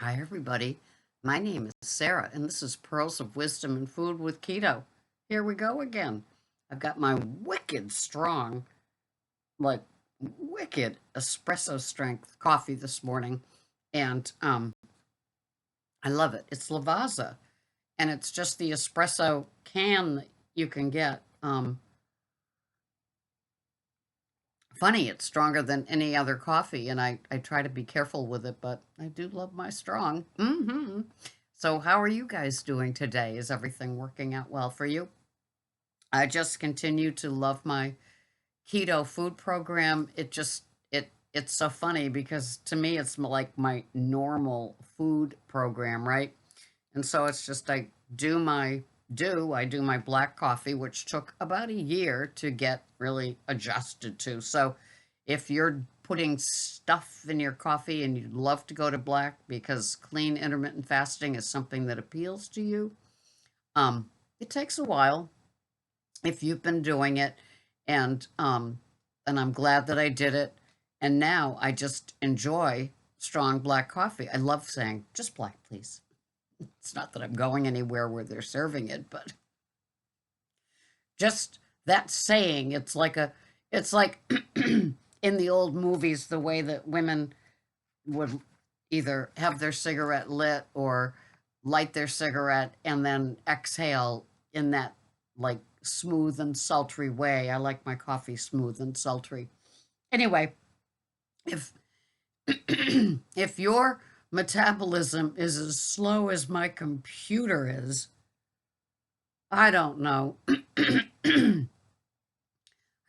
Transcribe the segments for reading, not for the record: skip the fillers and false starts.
Hi, everybody. My name is Sarah, and this is Pearls of Wisdom and Food with Keto. Here we go again. I've got my wicked strong, like wicked espresso strength coffee this morning, and I love it. It's Lavazza, and it's just the espresso can that you can get. Funny, it's stronger than any other coffee, and I try to be careful with it, but I do love my strong. So, how are you guys doing today? Is everything working out well for you? I just continue to love my keto food program. It's so funny because to me it's like my normal food program, right? And so it's just I do my black coffee, which took about a year to get really adjusted to. So if you're putting stuff in your coffee and you'd love to go to black because clean intermittent fasting is something that appeals to you, it takes a while if you've been doing it, and I'm glad that I did it. And now I just enjoy strong black coffee. I love saying just black, please. It's not that I'm going anywhere where they're serving it, but just that saying, it's like in the old movies, the way that women would either have their cigarette lit or light their cigarette and then exhale in that like smooth and sultry way. I like my coffee smooth and sultry. Anyway, if if your metabolism is as slow as my computer is, I don't know.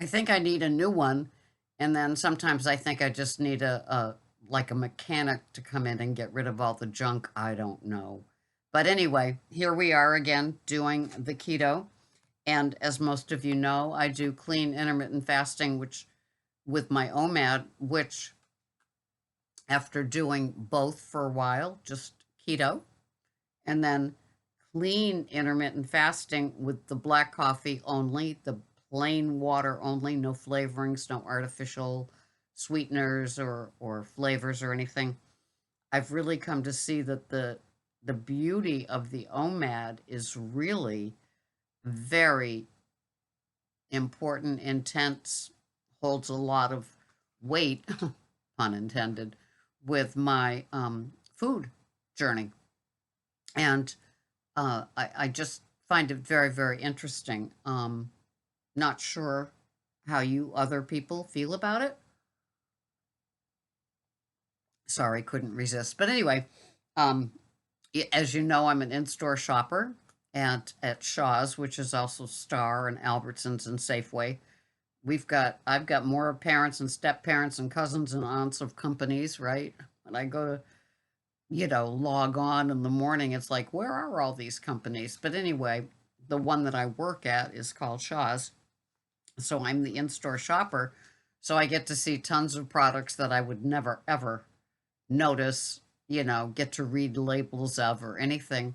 I think I need a new one, and then sometimes I think I just need a like a mechanic to come in and get rid of all the junk. I don't know. But anyway, here we are again doing the keto. And as most of you know, I do clean intermittent fasting, which with my OMAD, which after doing both for a while, just keto, and then clean intermittent fasting with the black coffee only, the plain water only, no flavorings, no artificial sweeteners or flavors or anything. I've really come to see that the beauty of the OMAD is really very important, intense, holds a lot of weight, pun intended, with my food journey. And I just find it very, very interesting. Not sure how you other people feel about it. Sorry, couldn't resist. But anyway, um, as you know, I'm an in-store shopper at Shaw's, which is also Star and Albertsons and Safeway. I've got more parents and step parents and cousins and aunts of companies, right? When I go to, log on in the morning, it's like, where are all these companies? But anyway, the one that I work at is called Shaw's. So I'm the in-store shopper. So I get to see tons of products that I would never ever notice, get to read labels of or anything.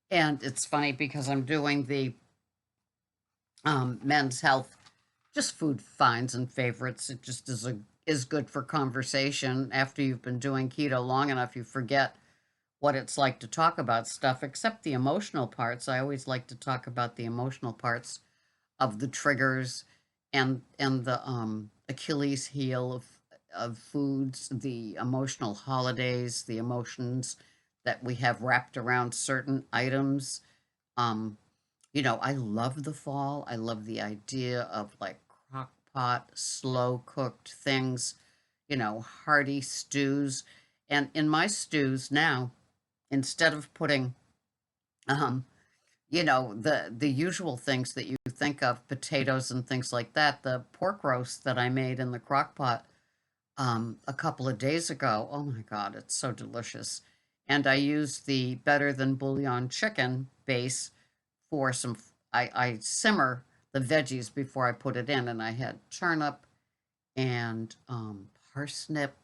And it's funny because I'm doing the men's health, just food finds and favorites. It just is good for conversation. After you've been doing keto long enough, you forget what it's like to talk about stuff, except the emotional parts. I always like to talk about the emotional parts of the triggers and the Achilles heel of foods, the emotional holidays, the emotions that we have wrapped around certain items. Um, I love the fall. I love the idea of like crock pot, slow cooked things, hearty stews. And in my stews now, instead of putting um, the usual things that you think of, potatoes and things like that, the pork roast that I made in the crock pot a couple of days ago. Oh my God, it's so delicious. And I used the Better Than Bouillon chicken base for some, I simmer the veggies before I put it in, and I had turnip and parsnip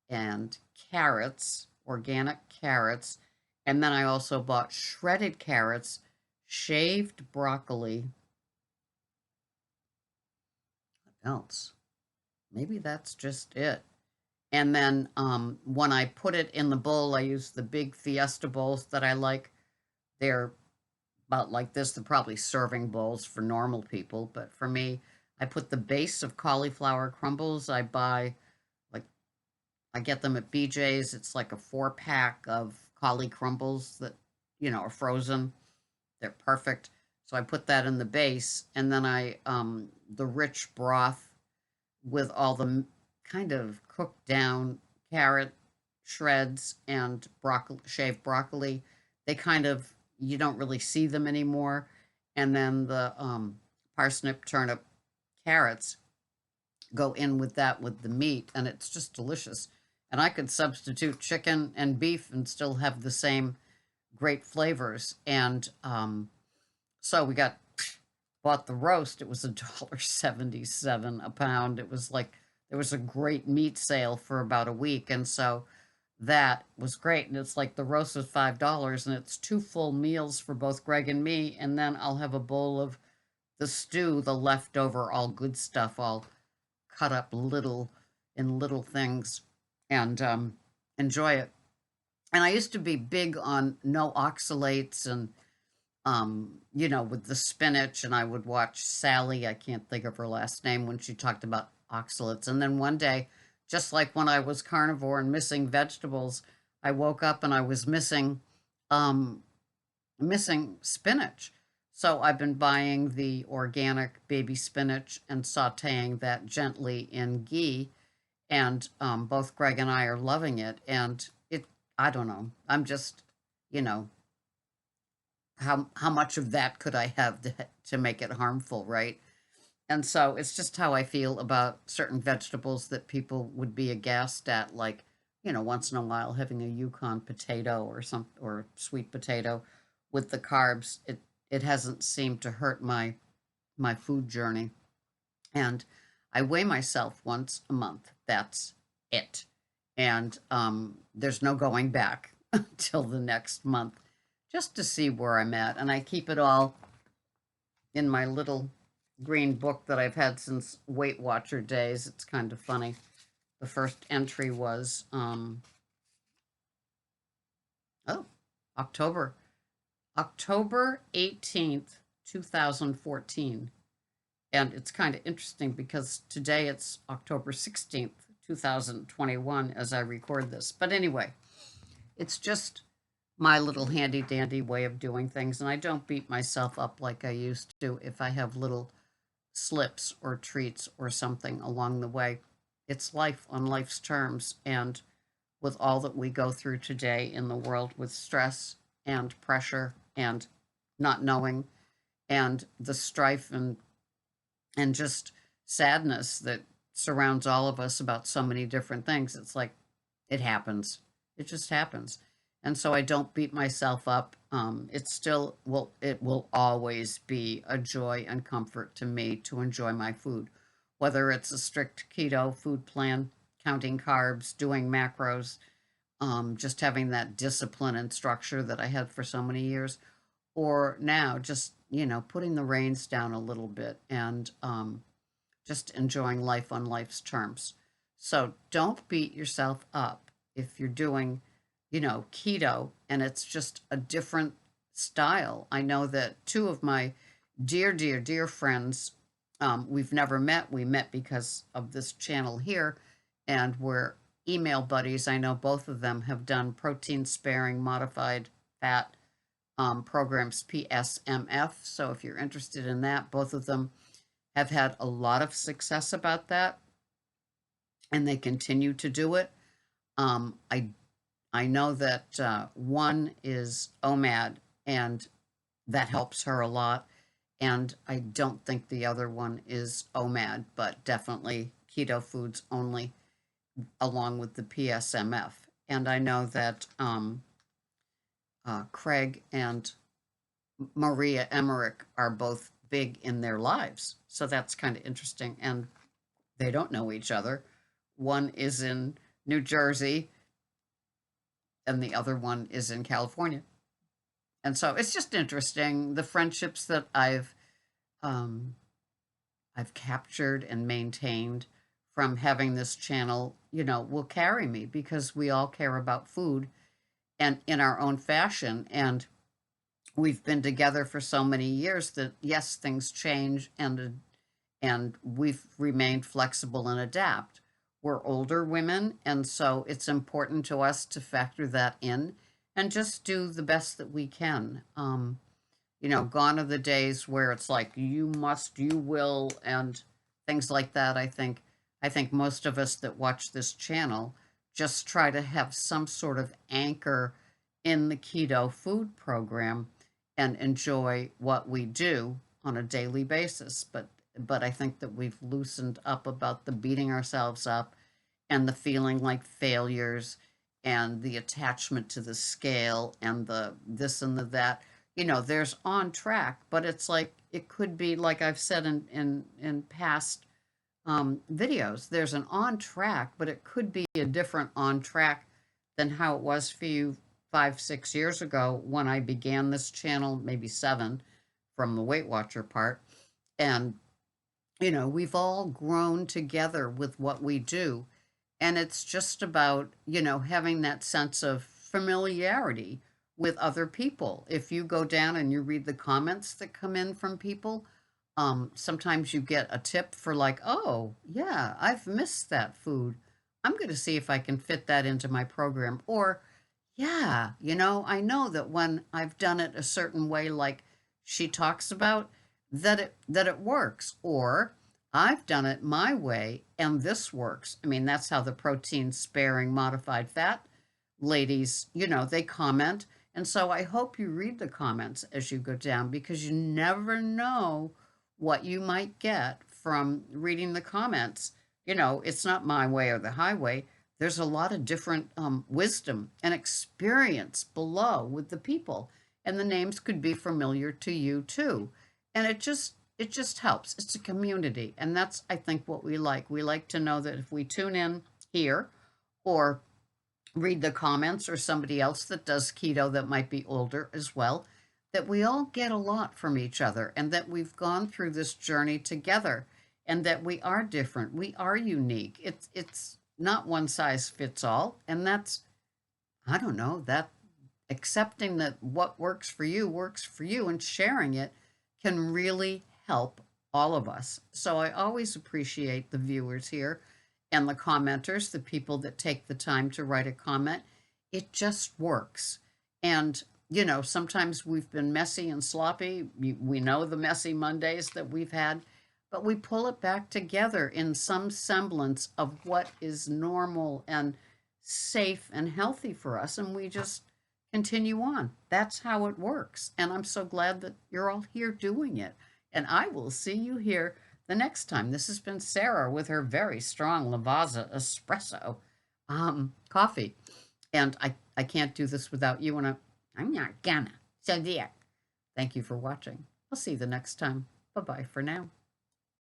and carrots, organic carrots. And then I also bought shredded carrots, shaved broccoli. What else? Maybe that's just it. And then when I put it in the bowl, I use the big Fiesta bowls that I like. They're about like this. They're probably serving bowls for normal people, but for me, I put the base of cauliflower crumbles. I buy like I get them at BJ's. It's like a 4 pack of cauli crumbles that are frozen. They're perfect. So I put that in the base, and then I the rich broth with all the kind of cooked down carrot shreds and broccoli, shaved broccoli. They kind of, you don't really see them anymore. And then the parsnip, turnip, carrots go in with that with the meat, and it's just delicious. And I could substitute chicken and beef and still have the same great flavors. And so we bought the roast. It was $1.77 a pound. It was like there was a great meat sale for about a week, and so that was great. And it's like the roast was $5, and it's 2 full meals for both Greg and me. And then I'll have a bowl of the stew, the leftover, all good stuff, all cut up little things, and enjoy it. And I used to be big on no oxalates and with the spinach, and I would watch Sally, I can't think of her last name, when she talked about oxalates. And then one day, just like when I was carnivore and missing vegetables, I woke up and I was um missing spinach. So I've been buying the organic baby spinach and sauteing that gently in ghee, and both Greg and I are loving it. And I don't know. I'm just, you know, how much of that could I have to make it harmful, right? And so it's just how I feel about certain vegetables that people would be aghast at, like, once in a while having a Yukon potato or sweet potato with the carbs. It hasn't seemed to hurt my food journey. And I weigh myself once a month. That's it. And there's no going back until the next month, just to see where I'm at. And I keep it all in my little green book that I've had since Weight Watcher days. It's kind of funny. The first entry was oh, October October 18th, 2014. And it's kind of interesting because today it's October 16th, 2021 as I record this. But anyway, it's just my little handy dandy way of doing things, and I don't beat myself up like I used to if I have little slips or treats or something along the way. It's life on life's terms, and with all that we go through today in the world with stress and pressure and not knowing and the strife and just sadness that surrounds all of us about so many different things. It's like it happens. It just happens. And so I don't beat myself up. It will always be a joy and comfort to me to enjoy my food, whether it's a strict keto food plan, counting carbs, doing macros, just having that discipline and structure that I had for so many years, or now just, putting the reins down a little bit and just enjoying life on life's terms. So don't beat yourself up if you're doing, keto and it's just a different style. I know that two of my dear, dear, dear friends, we've never met. We met because of this channel here, and we're email buddies. I know both of them have done protein sparing modified fat programs, PSMF. So if you're interested in that, both of them have had a lot of success about that, and they continue to do it. I know that one is OMAD, and that helps her a lot. And I don't think the other one is OMAD, but definitely keto foods only, along with the PSMF. And I know that Craig and Maria Emmerich are both big in their lives. So that's kind of interesting. And they don't know each other. One is in New Jersey and the other one is in California. And so it's just interesting the friendships that I've captured and maintained from having this channel, will carry me because we all care about food and in our own fashion. And we've been together for so many years that yes, things change and we've remained flexible and adapt. We're older women, and so it's important to us to factor that in and just do the best that we can. Gone are the days where it's like you must, you will, and things like that. I think most of us that watch this channel just try to have some sort of anchor in the keto food program and enjoy what we do on a daily basis. But I think that we've loosened up about the beating ourselves up and the feeling like failures and the attachment to the scale and the this and the that. There's on track, but it's like it could be like I've said in past videos. There's an on track, but it could be a different on track than how it was for you 5, 6 years ago when I began this channel, maybe 7 from the Weight Watcher part. And we've all grown together with what we do. And it's just about, having that sense of familiarity with other people. If you go down and you read the comments that come in from people, sometimes you get a tip for like, oh, yeah, I've missed that food. I'm going to see if I can fit that into my program. Or, yeah, I know that when I've done it a certain way, like she talks about, that it works. Or I've done it my way and this works. I mean, that's how the protein sparing modified fat ladies, they comment. And so I hope you read the comments as you go down because you never know what you might get from reading the comments. It's not my way or the highway. There's a lot of different wisdom and experience below with the people, and the names could be familiar to you too. And it just helps. It's a community, and that's I think what we like. We like to know that if we tune in here or read the comments or somebody else that does keto that might be older as well, that we all get a lot from each other and that we've gone through this journey together and that we are different. We are unique. It's not one size fits all. And that's, I don't know, that accepting that what works for you and sharing it can really help all of us. So I always appreciate the viewers here and the commenters, the people that take the time to write a comment. It just works. And, sometimes we've been messy and sloppy. We know the messy Mondays that we've had, but we pull it back together in some semblance of what is normal and safe and healthy for us. And we just continue on. That's how it works. And I'm so glad that you're all here doing it. And I will see you here the next time. This has been Sarah with her very strong Lavazza espresso coffee. And I can't do this without you, and I'm not gonna. So, yeah. Thank you for watching. I'll see you the next time. Bye bye for now.